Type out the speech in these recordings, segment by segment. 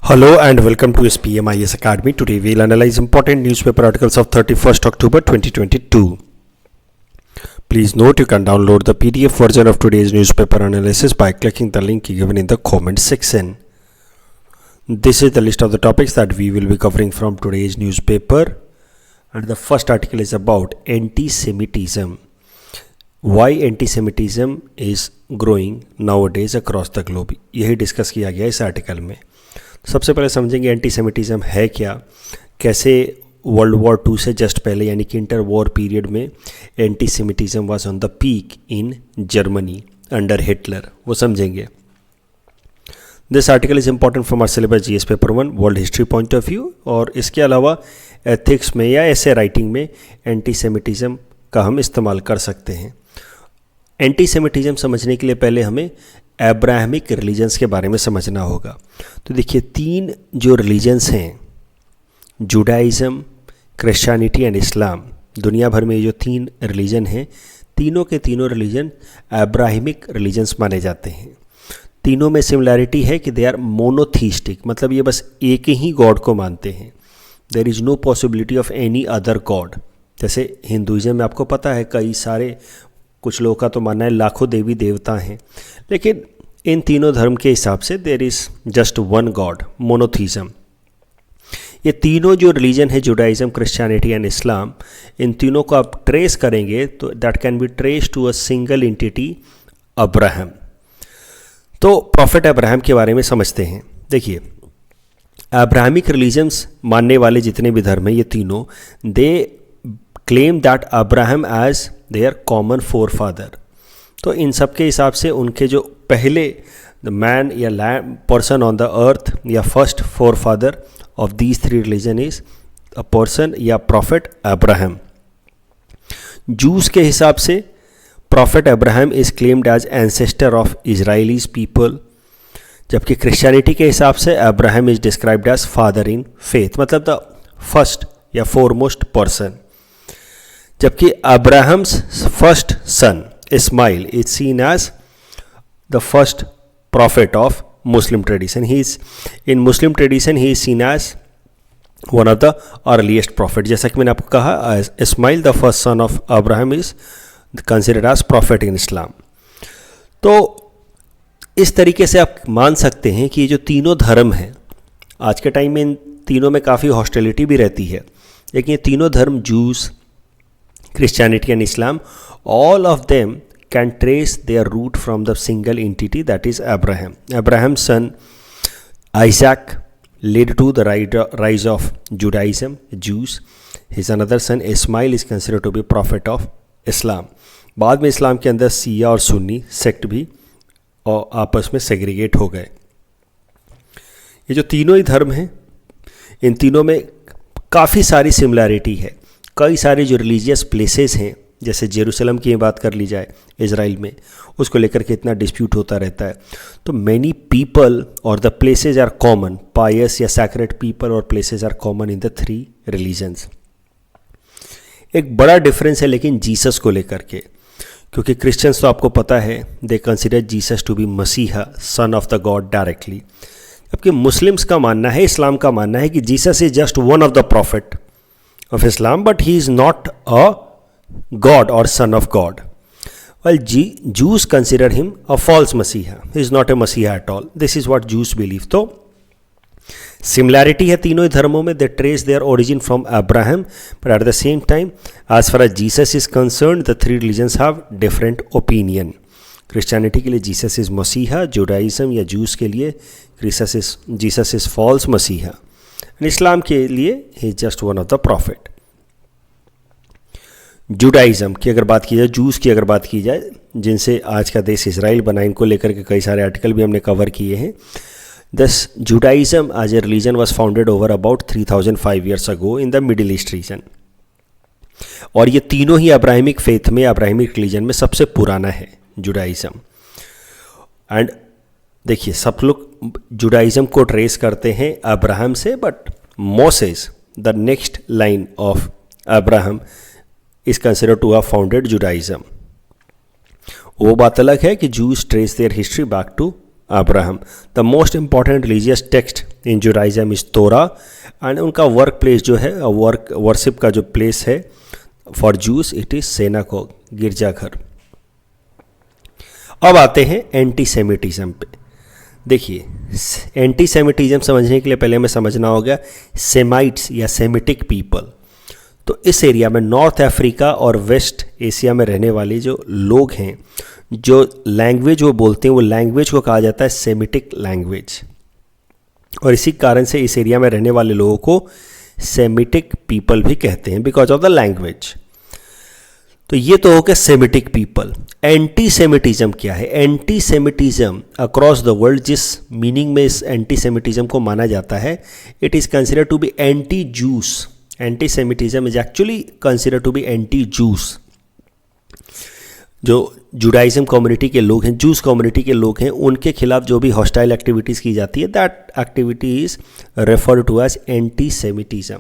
Hello and welcome to SPMIS Academy. Today we'll analyze important newspaper articles of 31st October 2022. Please note you can download the PDF version of today's newspaper analysis by clicking the link given in the comment section. This is the list of the topics that we will be covering from today's newspaper. And the first article is about anti-Semitism. Why anti-Semitism is growing nowadays across the globe. यही discuss किया गया इस article में. सबसे पहले समझेंगे एंटीसेमिटिज़म है क्या, कैसे वर्ल्ड वॉर II से जस्ट पहले यानी कि इंटर वॉर पीरियड में antisemitism was on the peak in Germany under Hitler, वो समझेंगे. This article is important from our syllabus GS paper 1 world history point of view. और इसके अलावा एथिक्स में या ऐसे राइटिंग में एंटीसेमिटिज़म का हम इस्तेमाल कर सकते हैं. एंटीसेमिटिज़म समझने के लिए पहले हमें अब्राहमिक रिलीजन्स के बारे में समझना होगा. तो देखिए, तीन जो रिलीजन्स हैं, जुडाइज़म, क्रिश्चियनिटी एंड इस्लाम, दुनिया भर में ये जो तीन रिलीजन हैं, तीनों के तीनों रिलीजन अब्राहमिक रिलीजन्स माने जाते हैं. तीनों में सिमिलैरिटी है कि दे आर मोनोथीस्टिक, मतलब ये बस एक ही गॉड को मानते हैं. There is no possibility of any other god. जैसे हिंदुइज़म में आपको पता है कई सारे, कुछ लोगों का तो मानना है लाखों देवी देवता हैं, लेकिन इन तीनों धर्म के हिसाब से there is just one god, monotheism. ये तीनों जो रिलीजन है, जुडाइज़म, क्रिश्चियनिटी एंड इस्लाम, इन तीनों को आप ट्रेस करेंगे तो that can be trace to a single entity, Abraham. तो प्रॉफिट अब्राहम के बारे में समझते हैं. देखिए, अब्राहमिक रिलीजन्स मानने वाले जितने भी धर्म हैं, ये तीनों, they claim that Abraham as their common forefather. तो इन सब के हिसाब से उनके जो पहले द मैन या पर्सन ऑन द अर्थ या first forefather of these three religion is a person या प्रॉफिट अब्राहम. जूस के हिसाब से prophet Abraham is claimed as ancestor of Israelites people, जबकि क्रिश्चियनिटी के हिसाब से Abraham is described as father in faith, मतलब द फर्स्ट या फोरमोस्ट पर्सन. जबकि Abraham's first son Ishmael is seen as the first prophet of Muslim tradition. He is in Muslim tradition he is seen as one of the earliest prophet. जैसा कि मैंने आपको कहा, Ishmael the first son of Abraham is considered as prophet in Islam. तो इस तरीके से आप मान सकते हैं कि ये जो तीनों धर्म हैं, आज के टाइम में इन तीनों में काफ़ी हॉस्टिलिटी भी रहती है, लेकिन ये तीनों धर्म, juice, Christianity and Islam, all of them can trace their root from the single entity, that is Abraham. Abraham's son Isaac led to the rise of Judaism, Jews. His another son Ismail is considered to be prophet of Islam. बाद में इस्लाम के अंदर सिया और Sunni sect भी और आपस में segregate हो गए. ये जो तीनों ही धर्म हैं, इन तीनों में काफ़ी सारी सिमिलैरिटी है. कई सारे जो रिलीजियस प्लेसेस हैं, जैसे जेरूसलम की बात कर ली जाए इज़राइल में, उसको लेकर के इतना डिस्प्यूट होता रहता है. तो मैनी पीपल और the places are common, pious या सैक्रेड पीपल और places are common in the three religions. एक बड़ा डिफरेंस है लेकिन जीसस को लेकर के, क्योंकि क्रिश्चियंस तो आपको पता है they consider Jesus to be Messiah, son of the God directly. जबकि मुस्लिम्स का मानना है, इस्लाम का मानना है कि Jesus is just one of the prophet of Islam, but he is not a God or son of God. While Jews consider him a false Messiah. He is not a Messiah at all. This is what Jews believe. तो similarity है तीनों ही धर्मों में. They trace their origin from Abraham, but at the same time, as far as Jesus is concerned, the three religions have different opinion. Christianity के लिए Jesus is Messiah, Judaism या Jews के लिए Jesus is false Messiah. इस्लाम के लिए ही just one of the prophet. Judaism की अगर बात की जाए, जूस की अगर बात की जाए, जिनसे आज का देश इजराइल बना, इनको लेकर के कई सारे आर्टिकल भी हमने कवर किए हैं. Thus Judaism as a religion was founded over about 3005 years ago in the Middle East region. और ये तीनों ही अब्राहमिक फेथ में, अब्राहमिक रिलीजन में सबसे पुराना है जुडाइज़म. एंड देखिए, सब लोग जुडाइज़म को ट्रेस करते हैं अब्राहम से, but Moses the next line of Abraham is considered to have founded Judaism. वो बात अलग है कि Jews trace their history back to Abraham. The most important religious text in Judaism is Torah, and उनका work place जो है, worship का जो प्लेस है for Jews, it is synagogue, गिरजाघर। अब आते हैं एंटीसेमिटिज्म पे। देखिए, एंटीसेमिटिज्म समझने के लिए पहले हमें समझना होगा सेमाइट्स या सेमिटिक पीपल। तो इस एरिया में नॉर्थ अफ्रीका और वेस्ट एशिया में रहने वाले जो लोग हैं, जो लैंग्वेज वो बोलते हैं, वो लैंग्वेज को कहा जाता है सेमिटिक लैंग्वेज, और इसी कारण से इस एरिया में रहने वाले लोगों को सेमिटिक पीपल भी कहते हैं, बिकॉज ऑफ द लैंग्वेज। तो ये तो हो गया सेमिटिक पीपल। एंटी सेमिटिज्म क्या है? Anti semitism across the world, जिस मीनिंग में इस एंटी सेमिटिज्म को माना जाता है, it is considered to be anti Jews. Anti semitism is actually considered to be anti Jews. जो जुडाइज्म कम्युनिटी के लोग हैं, जूस कम्युनिटी के लोग हैं, उनके खिलाफ जो भी हॉस्टाइल एक्टिविटीज़ की जाती है, that activity is referred to as anti semitism.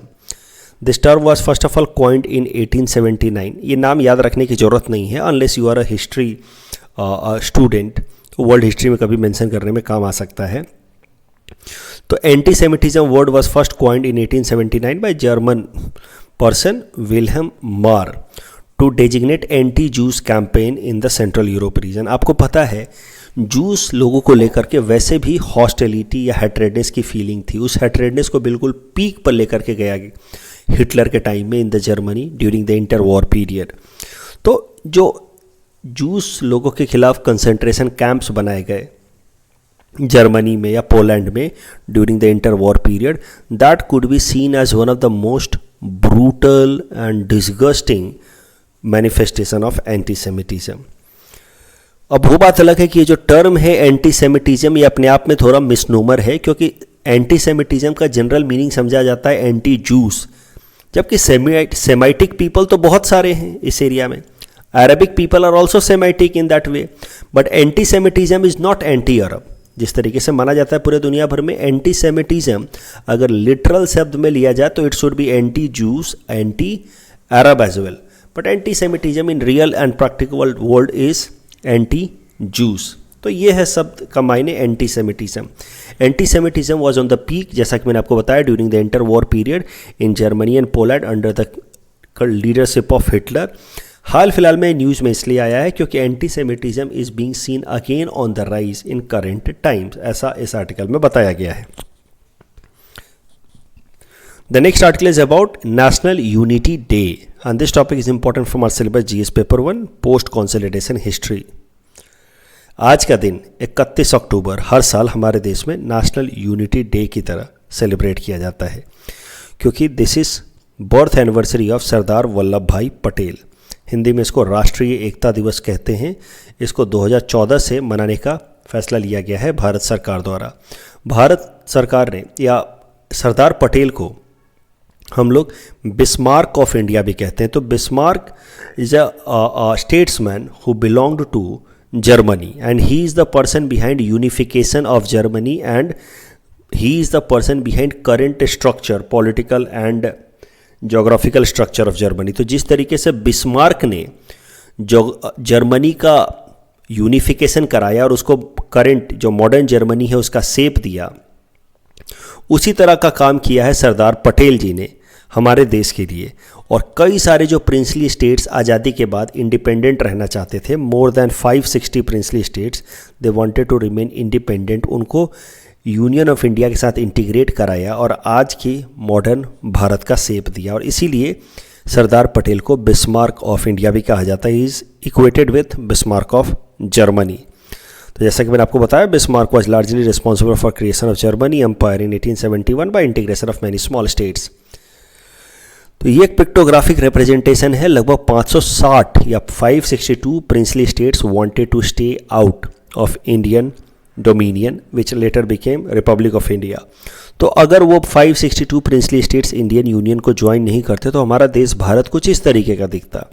This term was first of all coined in 1879। ये नाम याद रखने की ज़रूरत नहीं है unless you are a history student, world history में कभी मेंशन करने में काम आ सकता है। तो antisemitism word was first coined in 1879 by German person Wilhelm Marr to designate anti Jews campaign in the central Europe region. आपको पता है, जूस लोगों को लेकर के वैसे भी हॉस्टिलिटी या हेट्रेडनेस की फीलिंग थी। उस हेट्रेडनेस को बिल्कुल पीक पर लेकर के गया हिटलर के टाइम में in the Germany during the inter war period. तो जो जूस लोगों के खिलाफ कंसंट्रेशन कैंप्स बनाए गए जर्मनी में या पोलैंड में during the inter war period, that could be seen as one of the most brutal and disgusting manifestation of antisemitism. अब वो बात अलग है कि ये जो टर्म है एंटीसेमिटिज्म, ये अपने आप में थोड़ा मिसनोमर है, क्योंकि एंटीसेमिटिज्म का जनरल मीनिंग समझा जाता है एंटी जूस, जबकि सेमाइटिक पीपल तो बहुत सारे हैं इस एरिया में। Arabic people are also Semitic in that way, but antisemitism is not anti Arab. जिस तरीके से माना जाता है पूरे दुनिया भर में, एंटीसेमिटिज्म अगर लिटरल शब्द में लिया जाए तो it should be anti Jews, anti Arab as well, but antisemitism in real and practical world is anti Jews. तो ये है शब्द का मायने antisemitism. Antisemitism was on the peak, जैसा कि मैंने आपको बताया, during the inter war period in Germany and Poland under the leadership of Hitler. हाल फिलहाल में न्यूज़ में इसलिए आया है क्योंकि antisemitism is being seen again on the rise in current times, ऐसा इस आर्टिकल में बताया गया है। The next article is about National Unity Day, and this topic is important from our syllabus GS paper 1 post consolidation history। आज का दिन 31 अक्टूबर हर साल हमारे देश में नेशनल यूनिटी डे की तरह सेलिब्रेट किया जाता है, क्योंकि this is birth anniversary of Sardar Vallabh Bhai Patel. Hindi में इसको राष्ट्रीय एकता दिवस कहते हैं। इसको 2014 से मनाने का फैसला लिया गया है भारत सरकार द्वारा। भारत सरकार ने, या सरदार पटेल को हम लोग बिस्मार्क ऑफ इंडिया भी कहते हैं। तो Bismarck is a statesman who belonged to Germany, and he is the person behind unification of Germany, and he is the person behind current structure, political and geographical structure of Germany. तो जिस तरीके से Bismarck ने Germany का unification कराया और उसको current जो मॉडर्न जर्मनी है उसका शेप दिया, उसी तरह का काम किया है सरदार पटेल जी ने हमारे देश के लिए। और कई सारे जो प्रिंसली स्टेट्स आज़ादी के बाद इंडिपेंडेंट रहना चाहते थे, more than 560 princely states, they wanted to remain independent, उनको यूनियन ऑफ इंडिया के साथ इंटीग्रेट कराया और आज की मॉडर्न भारत का शेप दिया। और इसीलिए सरदार पटेल को बिस्मार्क ऑफ इंडिया भी कहा जाता है। Is equated with Bismarck of Germany. तो जैसा कि मैंने आपको बताया, Bismarck was largely responsible for creation of Germany empire in 1871 by integration of many small states. तो ये एक पिक्टोग्राफिक रिप्रेजेंटेशन है। लगभग 560 या 562 princely states wanted to stay out of Indian dominion which later became republic of India. तो अगर वो 562 princely states Indian union को ज्वाइन नहीं करते तो हमारा देश भारत कुछ इस तरीके का दिखता।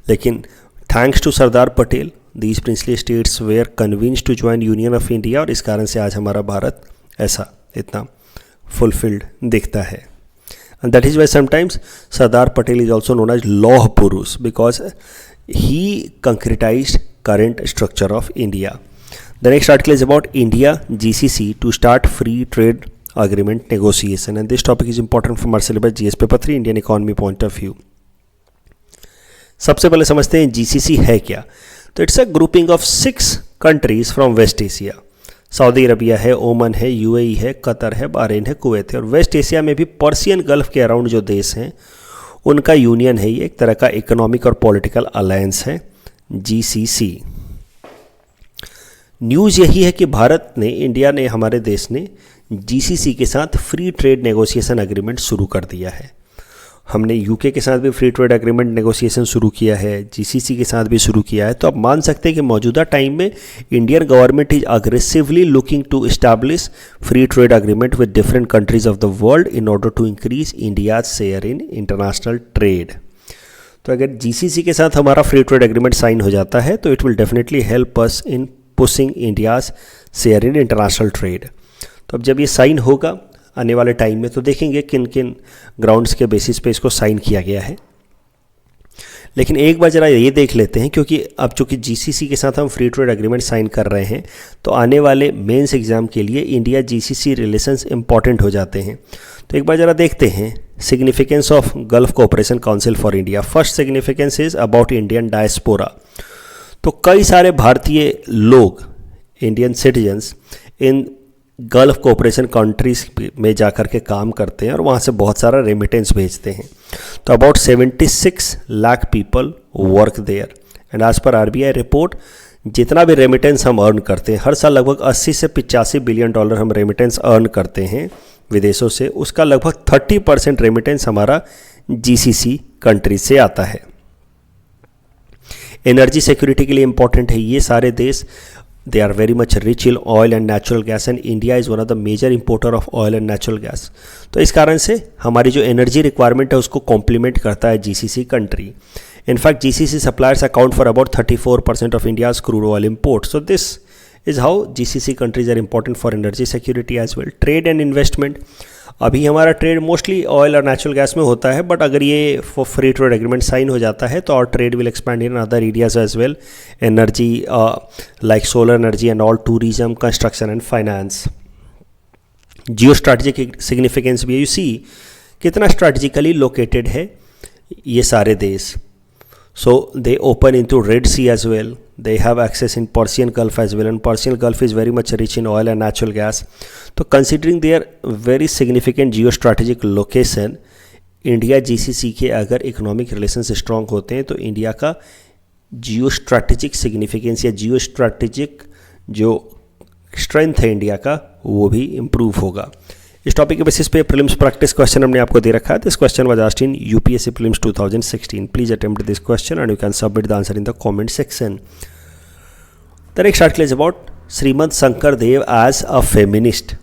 लेकिन thanks to Sardar Patel, these princely states were convinced to join union of India, और इस कारण से आज हमारा भारत ऐसा इतना फुलफिल्ड दिखता है। And that is why sometimes Sardar Patel is also known as Lauh Purush, because he concretized current structure of India. The next article is about India GCC to start free trade agreement negotiation, and this topic is important from our syllabus GS paper 3 Indian economy point of view. सबसे पहले समझते हैं GCC है क्या. तो it's a grouping of 6 countries from West Asia. Saudi Arabia है, Oman है, UAE है, कतर है, बहरीन है, कुवैत है, और वेस्ट एशिया में भी पर्सियन गल्फ के अराउंड जो देश हैं उनका यूनियन है. ये एक तरह का इकोनॉमिक और पॉलिटिकल अलायंस है GCC. न्यूज़ यही है कि भारत ने, इंडिया ने, हमारे देश ने GCC के साथ फ्री ट्रेड नेगोशिएशन एग्रीमेंट शुरू कर दिया है. हमने यूके के साथ भी फ्री ट्रेड एग्रीमेंट नेगोशिएशन शुरू किया है, GCC के साथ भी शुरू किया है. तो आप मान सकते हैं कि मौजूदा टाइम में Indian government is aggressively looking to establish free trade agreement with different countries of the world in order to increase India's share in international trade. तो अगर GCC के साथ हमारा फ्री ट्रेड एग्रीमेंट साइन हो जाता है तो it will definitely help us in pushing India's share in international trade. तो अब जब ये साइन होगा आने वाले टाइम में तो देखेंगे किन किन ग्राउंड्स के बेसिस पे इसको साइन किया गया है. लेकिन एक बार ज़रा ये देख लेते हैं, क्योंकि अब चूँकि GCC के साथ हम फ्री ट्रेड एग्रीमेंट साइन कर रहे हैं तो आने वाले मेंस एग्ज़ाम के लिए इंडिया GCC रिलेशंस इंपॉर्टेंट हो जाते हैं. तो एक बार ज़रा देखते हैं significance of gulf cooperation council for India. First significance is about Indian diaspora. तो कई सारे भारतीय लोग, इंडियन सिटीजन्स, इन गल्फ कोऑपरेशन कंट्रीज में जाकर के काम करते हैं और वहाँ से बहुत सारा रेमिटेंस भेजते हैं. तो about 76 lakh people work there, and as per RBI report जितना भी रेमिटेंस हम अर्न करते हैं, हर साल लगभग 80 से 85 बिलियन डॉलर हम रेमिटेंस अर्न करते हैं विदेशों से. उसका लगभग 30% रेमिटेंस हमारा GCC कंट्रीज से आता है. एनर्जी सिक्योरिटी के लिए इंपॉर्टेंट है ये सारे देश. They are very much rich in oil and natural gas, and India is one of the major importer of oil and natural gas. तो इस कारण से हमारी जो एनर्जी रिक्वायरमेंट है उसको कॉम्प्लीमेंट करता है GCC country. In fact GCC suppliers account for about 34% of India's crude oil import. So this is how GCC countries are important for energy security as well. Trade and investment, अभी हमारा trade mostly oil और natural gas में होता है, but अगर ये free trade agreement sign हो जाता है तो और trade will expand in other areas as well. Energy like solar energy and all, tourism, construction and finance. Geo strategic significance भी यू सी कितना स्ट्रैटेजिकली लोकेटेड है ये सारे देश. So they open into Red Sea as well. They have access in Persian Gulf as well, and Persian Gulf is very much rich in oil and natural gas. So considering their very significant geostrategic location, India GCC के अगर economic relations strong होते हैं तो India का जियोस्ट्रैटेजिक significance या जियोस्ट्रैटेजिक जो strength है India का वो भी इम्प्रूव होगा. इस टॉपिक के बेसिस पे प्रीलिम्स प्रैक्टिस क्वेश्चन हमने आपको दे रखा है. This question was asked in UPSC prelims 2016. Please attempt this question and you can submit the answer in the comment section. The next article is about Srimanta Shankar Dev as a feminist.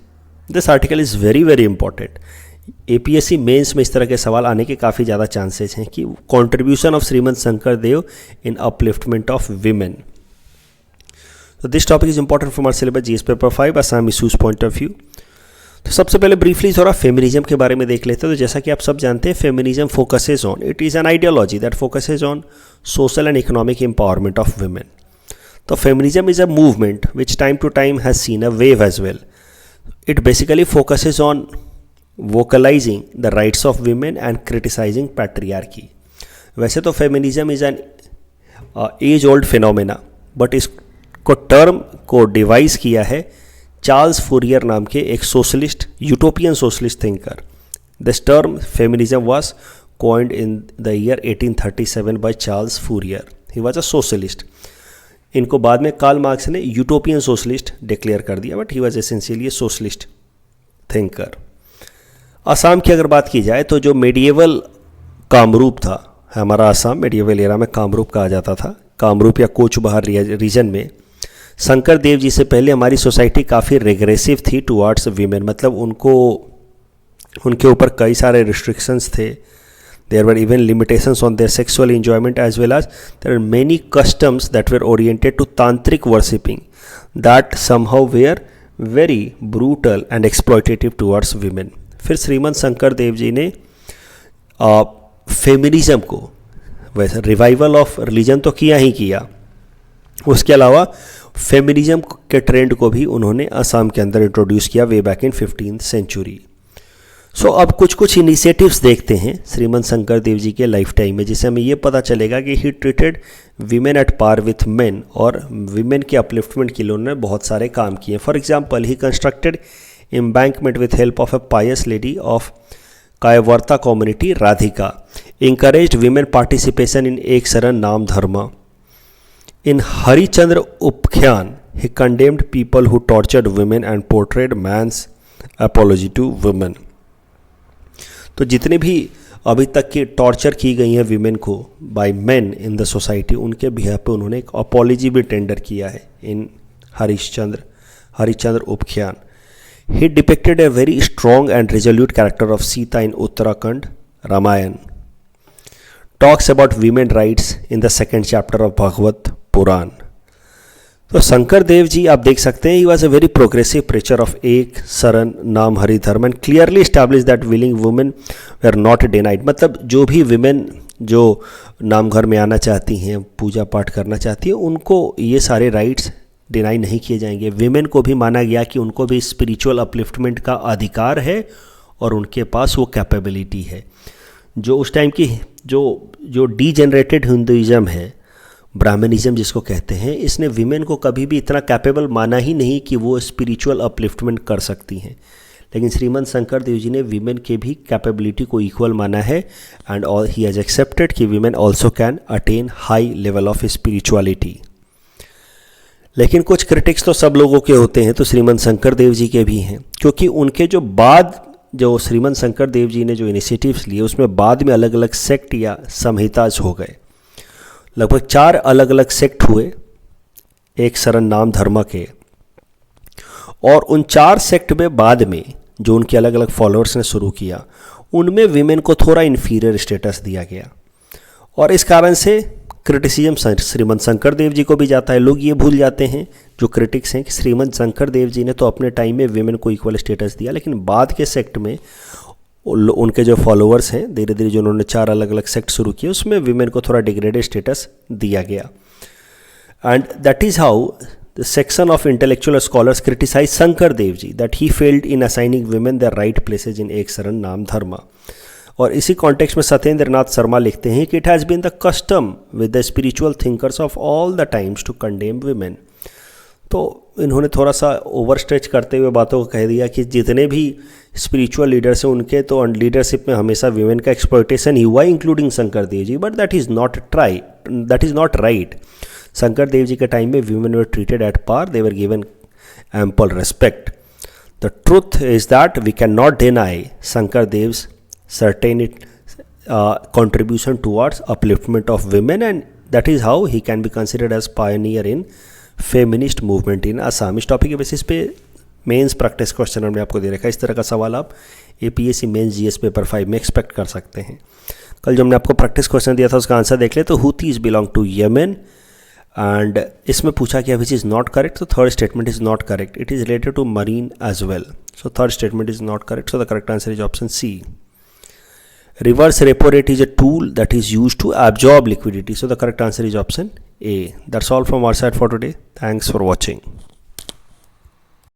This article is very very important. APSC mains में इस तरह के सवाल आने के काफ़ी ज़्यादा chances हैं कि contribution of Shrimant Shankar Dev in upliftment of women. तो this topic is important from our syllabus GS paper 5 Assam issues point of view. तो सबसे पहले ब्रीफली थोड़ा फेमिनिज्म के बारे में देख लेते हैं. तो जैसा कि आप सब जानते हैं feminism focuses on, it is an ideology that focuses on social and economic empowerment of women. तो feminism is a movement which time to time has seen a wave as well. It basically focuses on vocalising the rights of women and criticising patriarchy. वैसे तो feminism is an age old phenomena, but इसको term को devise किया है Charles Fourier नाम के एक socialist, utopian socialist thinker. This term feminism was coined in the year 1837 by Charles Fourier. He was a socialist. इनको बाद में कार्ल मार्क्स ने यूटोपियन सोशलिस्ट डिक्लेयर कर दिया, but he was essentially A socialist thinker. Assam की अगर बात की जाए तो जो मेडिएवल कामरूप था, हमारा असम मेडिएवल एरा में कामरूप कहा जाता था. कामरूप या कोचबहार रीजन में शंकर देव जी से पहले हमारी सोसाइटी काफ़ी रेग्रेसिव थी टुवार्ड्स वीमेन. मतलब उनके ऊपर कई सारे रिस्ट्रिक्शंस थे. There were even limitations on their sexual enjoyment, as well as there are many customs that were oriented to tantric worshipping that somehow were very brutal and exploitative towards women. फिर श्रीमंत शंकर देव जी ने feminism को, वैसे revival of religion तो किया ही किया, उसके अलावा feminism के ट्रेंड को भी उन्होंने असम के अंदर इंट्रोड्यूस किया way back in 15th century. सो अब कुछ इनिशिएटिव्स देखते हैं श्रीमंत शंकर देव जी के लाइफ टाइम में, जिससे हमें ये पता चलेगा कि he treated women at par with men, और वीमेन के अपलिफ्टमेंट के लिए उन्होंने बहुत सारे काम किए। For example, he constructed embankment with help of a pious lady of Kaivarta community Radhika, encouraged women participation in एक शरण नाम धर्मा। In Harichandra उपख्यान, he condemned people who tortured women and portrayed man's apology to women। तो जितने भी अभी तक की टॉर्चर की गई हैं विमेन को by men in the society, उनके बिहाफ पे उन्होंने एक अपॉलॉजी भी टेंडर किया है इन Harichandra उपख्यान। He depicted a very strong and resolute character of Sita in Uttarakhand Ramayan। Talks about women rights in the second chapter of Bhagavad Puran। तो शंकर देव जी आप देख सकते हैं, he was a very progressive preacher of एक शरण नाम हरि धर्म and clearly established that willing women were not denied। मतलब जो भी women जो नाम घर में आना चाहती हैं, पूजा पाठ करना चाहती हैं, उनको ये सारे राइट्स डिनाई नहीं किए जाएंगे। विमेन को भी माना गया कि उनको भी स्पिरिचुअल अपलिफ्टमेंट का अधिकार है और उनके पास वो कैपेबिलिटी है। जो उस टाइम की जो डीजेनरेटेड हिंदुइज्म है, ब्राह्मणिज्म जिसको कहते हैं, इसने विमेन को कभी भी इतना कैपेबल माना ही नहीं कि वो स्पिरिचुअल अपलिफ्टमेंट कर सकती हैं। लेकिन श्रीमंत शंकर देव जी ने विमेन के भी कैपेबिलिटी को इक्वल माना है एंड ही हैज़ एक्सेप्टेड कि women also can attain high level of spirituality. लेकिन कुछ क्रिटिक्स तो सब लोगों के होते हैं, तो श्रीमंत शंकर देव जी के भी हैं, क्योंकि उनके जो बाद जो श्रीमंत शंकर देव जी ने जो इनिशिएटिव्स लिए उसमें बाद में अलग अलग सेक्ट या संहिताज हो गए। लगभग 4 अलग अलग सेक्ट हुए एक शरण नाम धर्म के, और उन 4 सेक्ट में बाद में जो उनके अलग अलग फॉलोअर्स ने शुरू किया, उनमें विमेन को थोड़ा इन्फीरियर स्टेटस दिया गया, और इस कारण से क्रिटिसिज्म श्रीमंत शंकर देव जी को भी जाता है। लोग ये भूल जाते हैं जो क्रिटिक्स हैं कि श्रीमंत शंकर देव जी ने तो अपने टाइम में विमेन को इक्वल स्टेटस दिया, लेकिन बाद के सेक्ट में उनके जो फॉलोअर्स हैं, धीरे धीरे जो उन्होंने 4 अलग अलग सेक्ट शुरू किए, उसमें विमेन को थोड़ा डिग्रेडेड स्टेटस दिया गया। And that is how the section of intellectual scholars criticise Sankar Dev ji that he failed in assigning women the right places इन एक शरण नाम धर्मा। और इसी कॉन्टेक्स्ट में सत्येंद्र नाथ शर्मा लिखते हैं कि it has been the custom with the spiritual thinkers of all the times to condemn women. तो इन्होंने थोड़ा सा ओवर स्ट्रेच करते हुए बातों को कह दिया कि जितने भी स्पिरिचुअल लीडर्स हैं उनके तो लीडरशिप में हमेशा विमेन का एक्सप्लॉयटेशन ही हुआ, including Shankar Dev ji, but that is not right. Shankar Dev ji के टाइम में women were treated at par, they were given ample respect. The truth is that we can not deny Shankar Dev's certain contribution towards upliftment of women, and that is how he can be considered as pioneer in feminist movement in Assam। इस topic के basis पे mains practice question हमने आपको दे रखा है। इस तरह का सवाल आप APSC मेंस GS पेपर 5 में एक्सपेक्ट कर सकते हैं। कल जो हमने आपको प्रैक्टिस क्वेश्चन दिया था उसका आंसर देख ले। तो Houthis belong to Yemen, and इसमें पूछा गया विच इज़ नॉट करेक्ट, तो third statement is not correct. It is related to marine as well, so third statement is not correct, so the correct answer is option C। Reverse repo rate is a tool that is used to absorb liquidity. So the correct answer is option A. That's all from our side for today. Thanks for watching.